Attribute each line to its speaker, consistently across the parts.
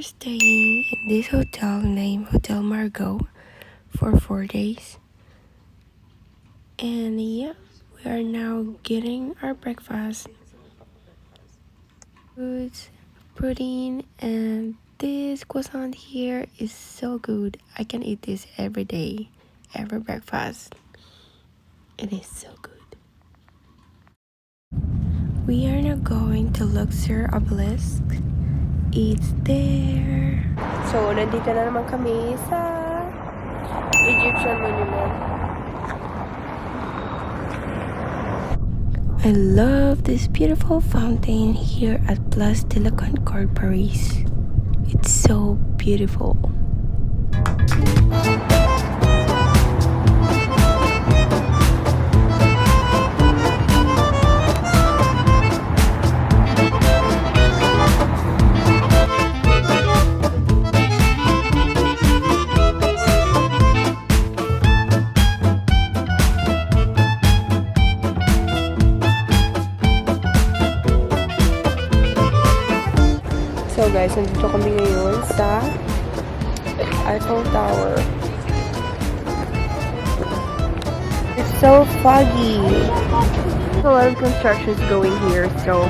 Speaker 1: are staying in this hotel named Hotel Margot for 4 days. And yeah, we are now getting our breakfast. Foods, protein, and this croissant here is so good. I can eat this every day, every breakfast. It is so good. We are now going to Luxor Obelisk. It's there. So, nandito na naman kami sa Egyptian monument. I love this beautiful fountain here at Place de la Concorde, Paris. It's so beautiful. So guys, nandito kami ngayon sa Eiffel Tower. It's so foggy. There's a lot of constructions going here, so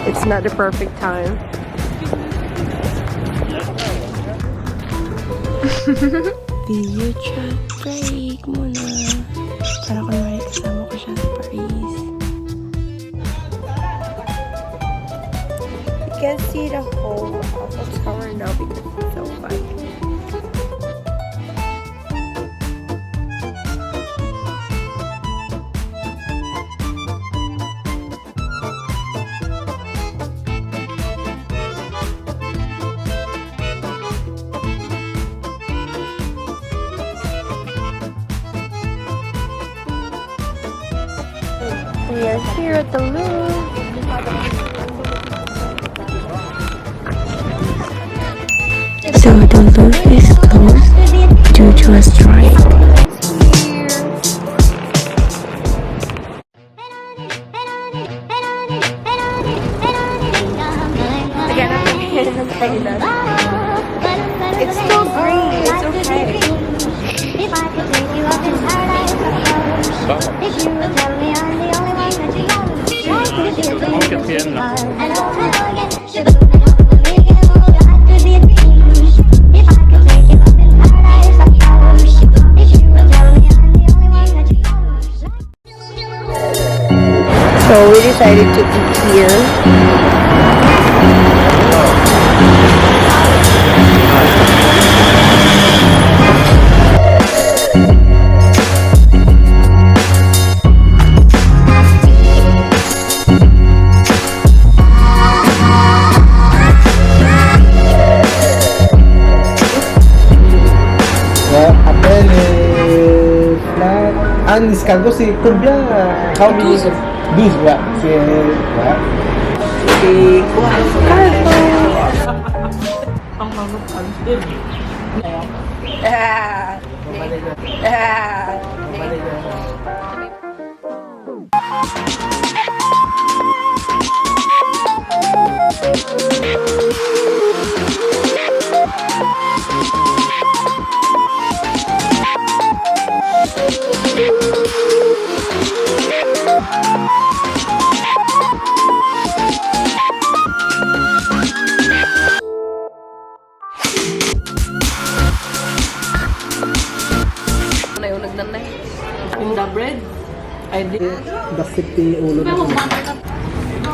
Speaker 1: it's not the perfect time. Video chat break muna. Para kunwari kasama ko siya sa Paris. You can see the whole Eiffel Tower now because it's so foggy. We are here at the Louvre. So the Louvre is closed due to a strike. It's still green, it's okay. If I could take you up in paradise, if you would tell me I'm the only one that you love, and I'll never get you. So we decided to eat here.
Speaker 2: Un escargot, c'est combien? How many? 12. 12, ouais. C'est quoi?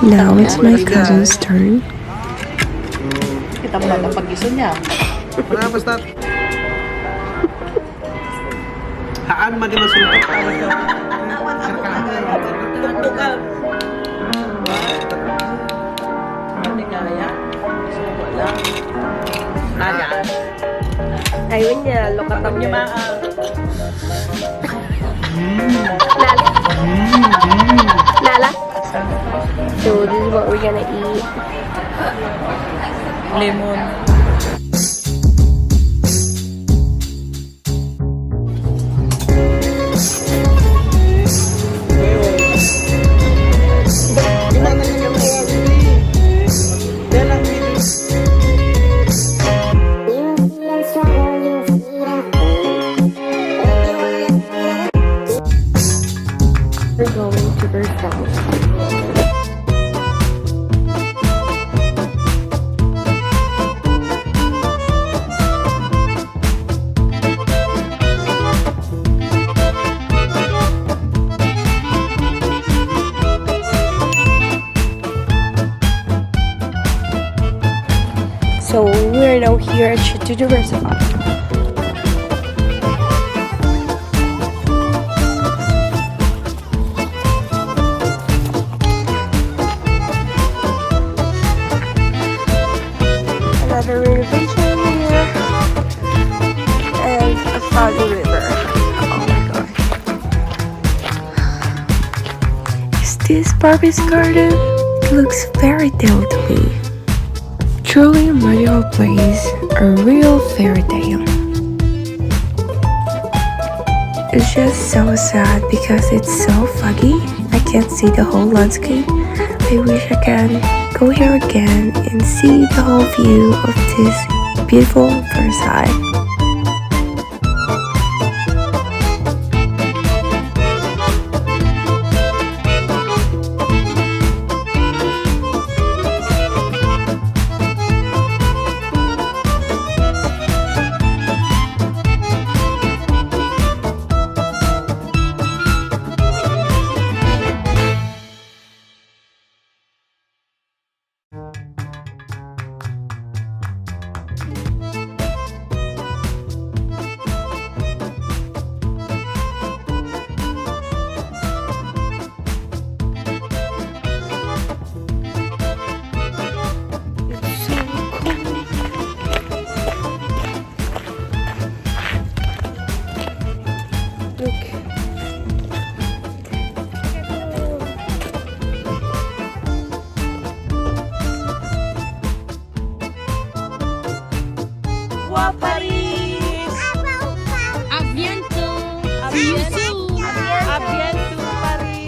Speaker 2: Now it's my cousin's turn.
Speaker 3: Kita mo na pag-iso niya.
Speaker 2: Wala, basta. Haan maganda sulok.
Speaker 3: Tukal. Hindi kaya. Wala. Kaya.
Speaker 1: Ayun niya, lokatang niya. Lala. So this is what we're gonna eat.
Speaker 3: Lemon.
Speaker 2: Gimana yung
Speaker 1: now here at Chateau de Versailles. Another renovation here and a foggy river. Oh my god. Is this Barbie's garden? It looks fairy tale to me. Truly a magical place, a real fairy tale. It's just so sad because it's so foggy. I can't see the whole landscape. I wish I can go here again and see the whole view of this beautiful Versailles.
Speaker 3: Paris! A bientôt! A bientôt! A bientôt, Paris!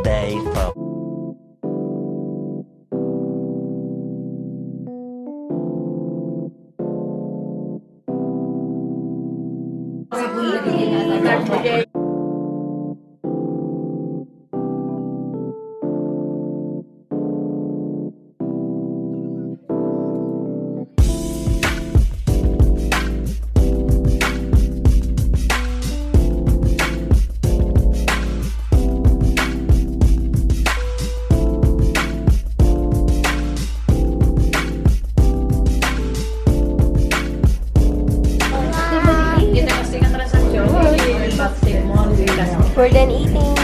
Speaker 4: Day for
Speaker 1: We're done eating.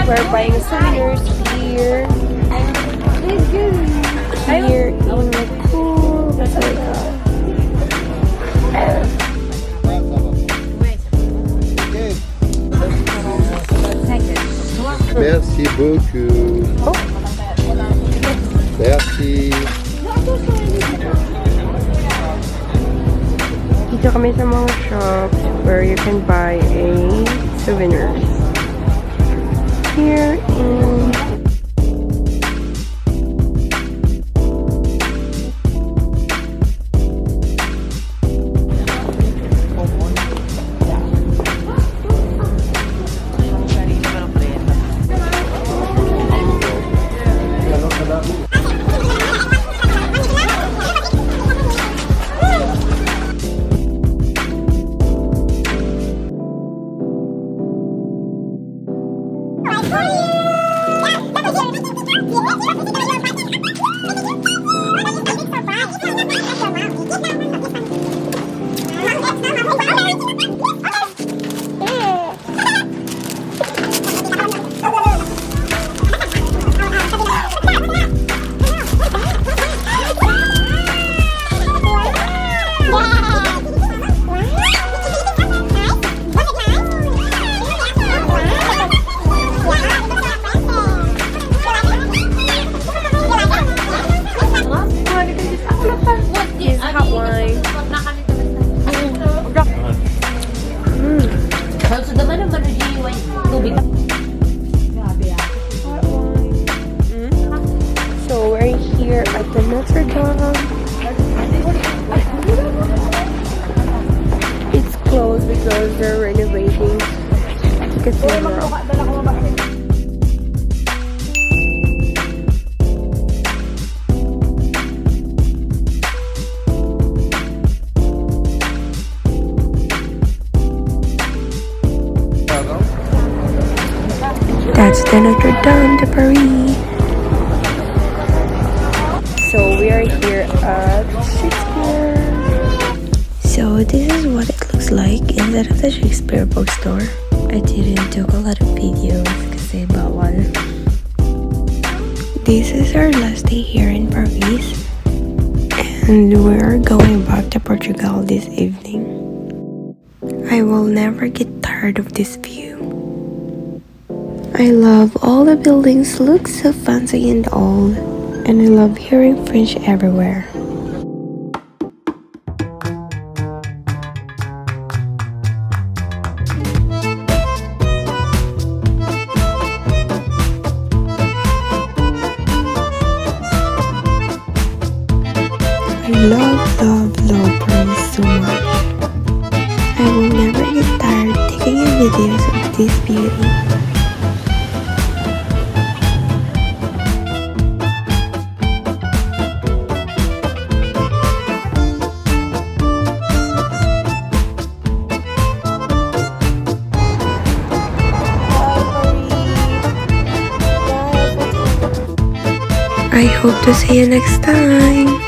Speaker 1: We're buying souvenirs here. Here in the cool Basilica.
Speaker 2: Merci beaucoup. Merci.
Speaker 1: Dito kami sa mga shops where you can buy a souvenirs. Here in So we're here at the Notre. It's closed because they're renovating the cathedral. It's the Notre de Paris. So we are here at Shakespeare. So this is what it looks like inside of the Shakespeare bookstore. I didn't take a lot of videos kasi bawal. This is our last day here in Paris. And we're going back to Portugal this evening. I will never get tired of this view. I love all the buildings look so fancy and old. And I love hearing French everywhere. I love Paris so much. I will never get tired taking videos of this beauty. I hope to see you next time.